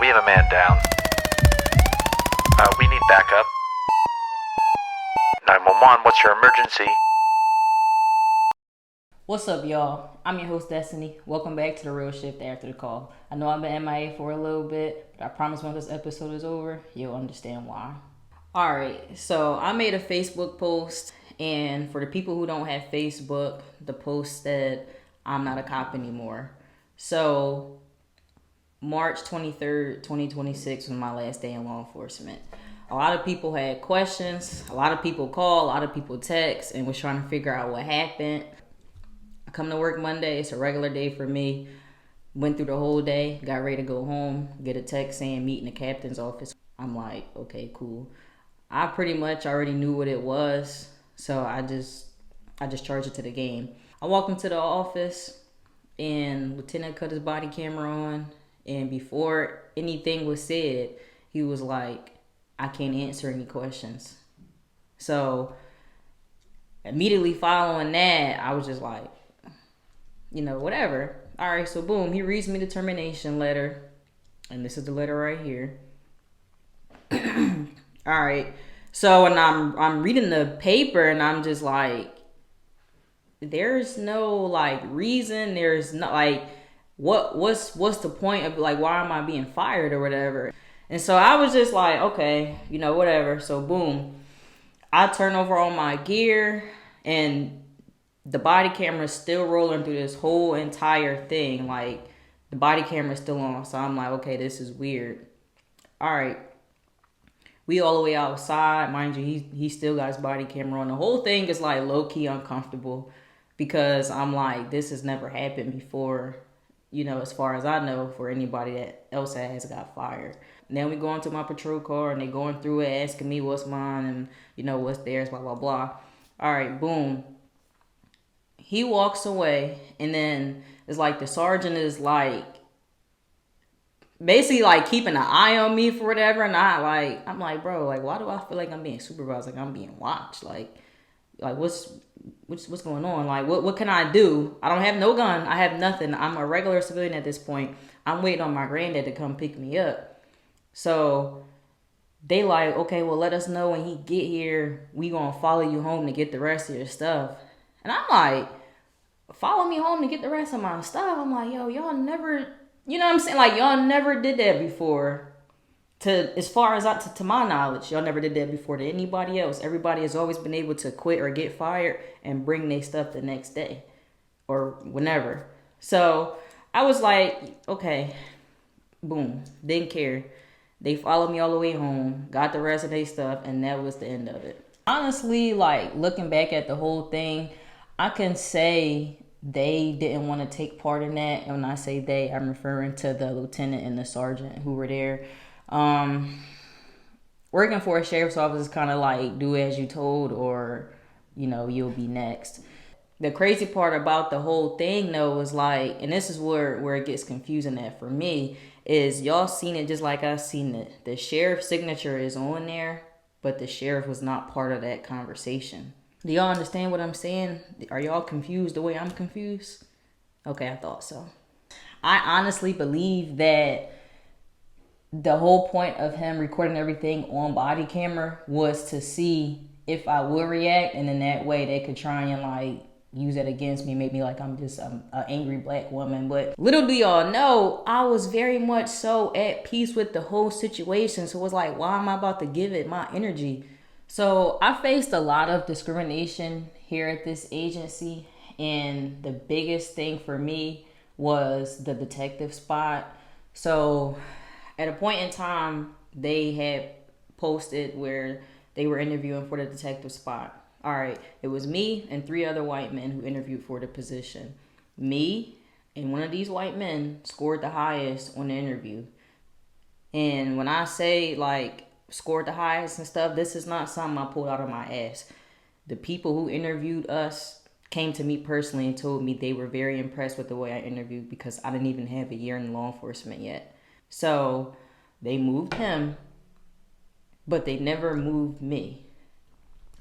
We have a man down. We need backup. 911, what's your emergency? What's up, y'all? I'm your host, Destiny. Welcome back to The Real Shift After the Call. I know I've been MIA for a little bit, but I promise when this episode is over, you'll understand why. Alright, so I made a Facebook post, and for the people who don't have Facebook, the post said, I'm not a cop anymore. So, March 23rd, 2026 was my last day in law enforcement. A lot of people had questions, a lot of people called, a lot of people text, and was trying to figure out what happened. I come to work Monday, it's a regular day for me. Went through the whole day, got ready to go home, get a text saying meet in the captain's office. I'm like, okay, cool. I pretty much already knew what it was, so I just charged it to the game. I walked into the office, and Lieutenant cut his body camera on, and before anything was said, he was like, I can't answer any questions. So immediately following that, I was just like, whatever. All right, so boom, he reads me the termination letter, and this is the letter right here. All right, so when I'm reading the paper, and I'm just like, there's no like reason. There's not like, what's the point of like, why am I being fired or whatever? And so I was just like, okay, whatever. So boom, I turn over all my gear, and the body camera is still rolling through this whole entire thing. Like, the body camera is still on. So I'm like, okay, this is weird. All right. We all the way outside. Mind you, he still got his body camera on. The whole thing is like low-key uncomfortable because I'm like, this has never happened before, as far as I know, for anybody that else has got fired. And then we go into my patrol car, and they going through it, asking me what's mine and, what's theirs, blah, blah, blah. All right, boom. He walks away, and then it's like the sergeant is like, basically like keeping an eye on me for whatever. And I'm like, bro, like, why do I feel like I'm being supervised? Like I'm being watched. Like what's going on? Like, what can I do? I don't have no gun. I have nothing. I'm a regular civilian at this point. I'm waiting on my granddad to come pick me up. So they like, okay, well, let us know when he get here. We gonna follow you home to get the rest of your stuff. And I'm like, follow me home to get the rest of my stuff? I'm like, yo, y'all never, you know what I'm saying? Like, y'all never did that before. As far as to my knowledge, y'all never did that before to anybody else. Everybody has always been able to quit or get fired and bring their stuff the next day or whenever. So I was like, okay, boom, didn't care. They followed me all the way home, got the rest of their stuff, and that was the end of it. Honestly, like, looking back at the whole thing, I can say they didn't want to take part in that. And when I say they, I'm referring to the lieutenant and the sergeant who were there. Working for a sheriff's office is kind of like do as you told, or you'll be next. The crazy part about the whole thing though is like, and this is where it gets confusing at for me, is y'all seen it just like I seen it. The sheriff's signature is on there, but the sheriff was not part of that conversation. Do y'all understand what I'm saying? Are y'all confused the way I'm confused? Okay, I thought so. I honestly believe that the whole point of him recording everything on body camera was to see if I would react, and in that way they could try and like use that against me, make me like I'm just an angry black woman. But little do y'all know, I was very much so at peace with the whole situation. So it was like, why am I about to give it my energy? So I faced a lot of discrimination here at this agency, and the biggest thing for me was the detective spot. So at a point in time, they had posted where they were interviewing for the detective spot. All right, it was me and 3 other white men who interviewed for the position. Me and one of these white men scored the highest on the interview. And when I say like scored the highest and stuff, this is not something I pulled out of my ass. The people who interviewed us came to me personally and told me they were very impressed with the way I interviewed because I didn't even have a year in law enforcement yet. So they moved him, but they never moved me.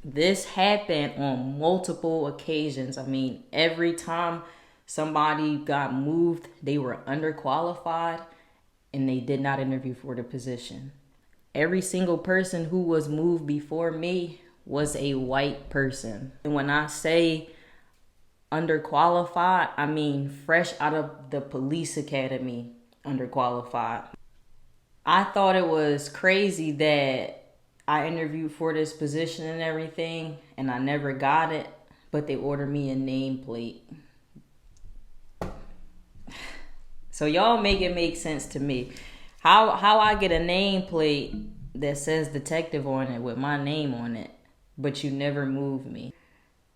This happened on multiple occasions. I mean, every time somebody got moved, they were underqualified, and they did not interview for the position. Every single person who was moved before me was a white person. And when I say underqualified, I mean fresh out of the police academy underqualified. I thought it was crazy that I interviewed for this position and everything, and I never got it, but they ordered me a nameplate. So y'all make it make sense to me. How I get a nameplate that says detective on it with my name on it, but you never move me.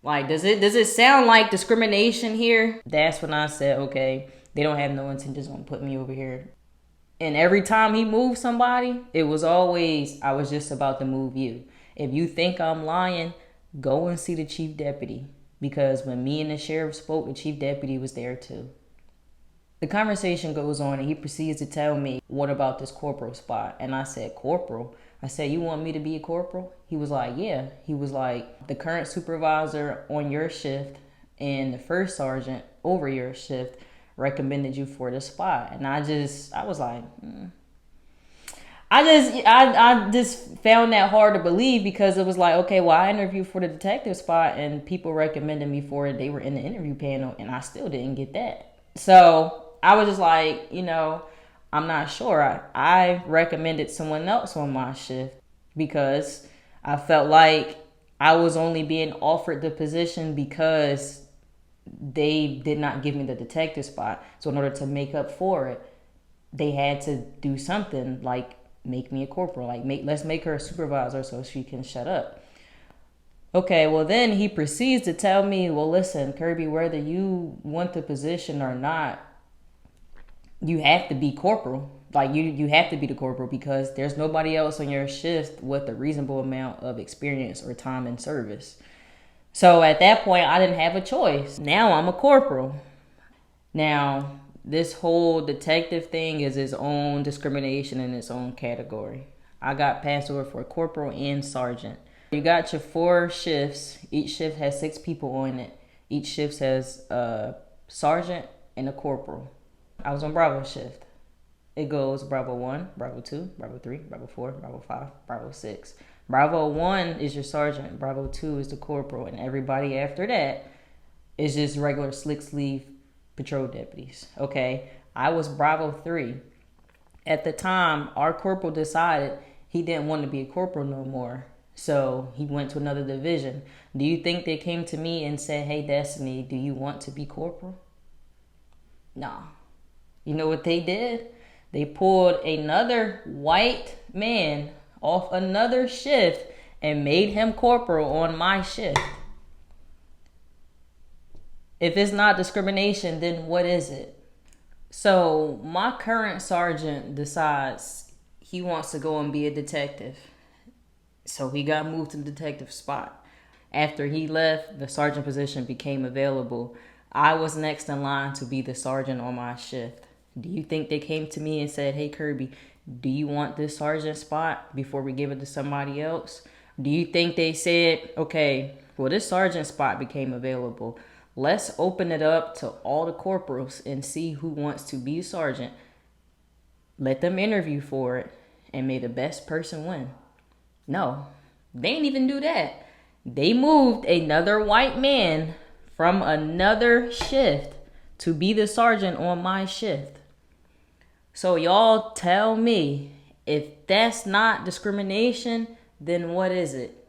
Like, does it sound like discrimination here? That's when I said, okay, they don't have no intentions on putting me over here. And every time he moved somebody, it was always, I was just about to move you. If you think I'm lying, go and see the chief deputy. Because when me and the sheriff spoke, the chief deputy was there too. The conversation goes on and he proceeds to tell me, what about this corporal spot? And I said, corporal? I said, you want me to be a corporal? He was like, yeah. He was like, the current supervisor on your shift and the first sergeant over your shift recommended you for the spot. And I was like, I just found that hard to believe, because it was like, okay, well, I interviewed for the detective spot and people recommended me for it. They were in the interview panel and I still didn't get that. So I was just like, I'm not sure. I recommended someone else on my shift because I felt like I was only being offered the position because they did not give me the detective spot. So in order to make up for it, they had to do something like make me a corporal. Like, let's make her a supervisor so she can shut up. Okay, well then he proceeds to tell me, well, listen, Kirby, whether you want the position or not, you have to be corporal. Like, you have to be the corporal because there's nobody else on your shift with a reasonable amount of experience or time in service. So at that point, I didn't have a choice. Now I'm a corporal. Now, this whole detective thing is its own discrimination in its own category. I got passed over for corporal and sergeant. You got your 4 shifts. Each shift has 6 people on it. Each shift has a sergeant and a corporal. I was on Bravo shift. It goes Bravo 1, Bravo 2, Bravo 3, Bravo 4, Bravo 5, Bravo 6. Bravo 1 is your sergeant. Bravo 2 is the corporal. And everybody after that is just regular slick sleeve patrol deputies. Okay? I was Bravo 3. At the time, our corporal decided he didn't want to be a corporal no more. So he went to another division. Do you think they came to me and said, hey, Destiny, do you want to be corporal? No. You know what they did? They pulled another white man off another shift and made him corporal on my shift. If it's not discrimination, then what is it? So my current sergeant decides he wants to go and be a detective. So he got moved to the detective spot. After he left, the sergeant position became available. I was next in line to be the sergeant on my shift. Do you think they came to me and said, hey, Kirby, do you want this sergeant spot before we give it to somebody else? Do you think they said, okay, well, this sergeant spot became available. Let's open it up to all the corporals and see who wants to be sergeant. Let them interview for it and may the best person win. No, they didn't even do that. They moved another white man from another shift to be the sergeant on my shift. So y'all tell me, if that's not discrimination, then what is it?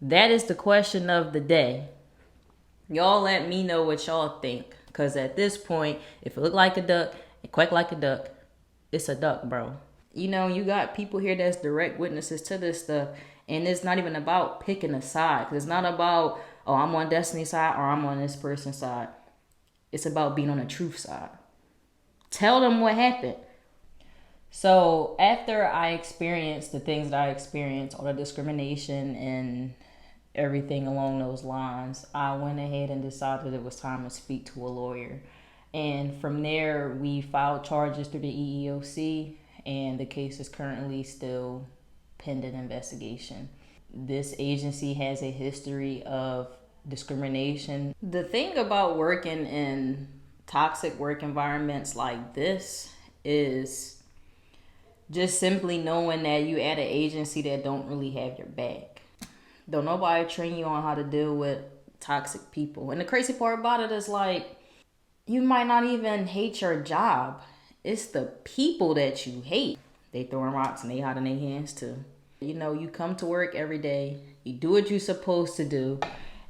That is the question of the day. Y'all let me know what y'all think. Because at this point, if it look like a duck, it quack like a duck, it's a duck, bro. You got people here that's direct witnesses to this stuff. And it's not even about picking a side. Because it's not about, oh, I'm on Destiny's side or I'm on this person's side. It's about being on the truth side. Tell them what happened. So after I experienced the things that I experienced, all the discrimination and everything along those lines, I went ahead and decided it was time to speak to a lawyer. And from there, we filed charges through the EEOC, and the case is currently still pending investigation. This agency has a history of discrimination. The thing about working in toxic work environments like this is just simply knowing that you at an agency that don't really have your back. Don't nobody train you on how to deal with toxic people. And the crazy part about it is like, you might not even hate your job. It's the people that you hate. They throwing rocks and they hiding their hands too. You know, you come to work every day, you do what you're supposed to do,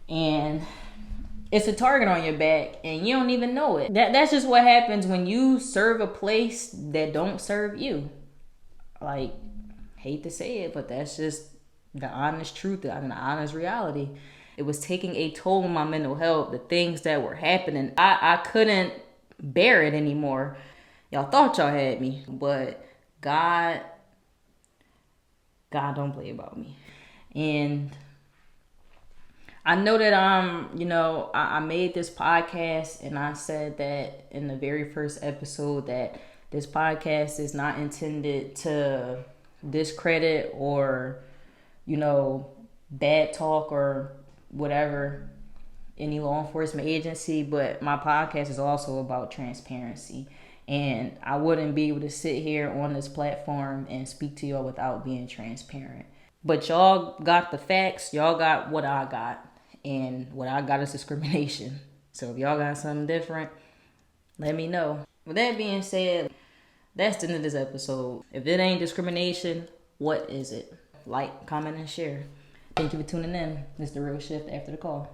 and it's a target on your back and you don't even know it. That's just what happens when you serve a place that don't serve you. Like, hate to say it, but that's just the honest truth and the honest reality. It was taking a toll on my mental health, the things that were happening. I couldn't bear it anymore. Y'all thought y'all had me, but God don't play about me. And I know that I made this podcast and I said that in the very first episode that this podcast is not intended to discredit or, bad talk or whatever any law enforcement agency, but my podcast is also about transparency. And I wouldn't be able to sit here on this platform and speak to y'all without being transparent. But y'all got the facts. Y'all got what I got. And what I got is discrimination. So if y'all got something different, let me know. With that being said, that's the end of this episode. If it ain't discrimination, what is it? Like, comment, and share. Thank you for tuning in. It's The Real Shift After the Call.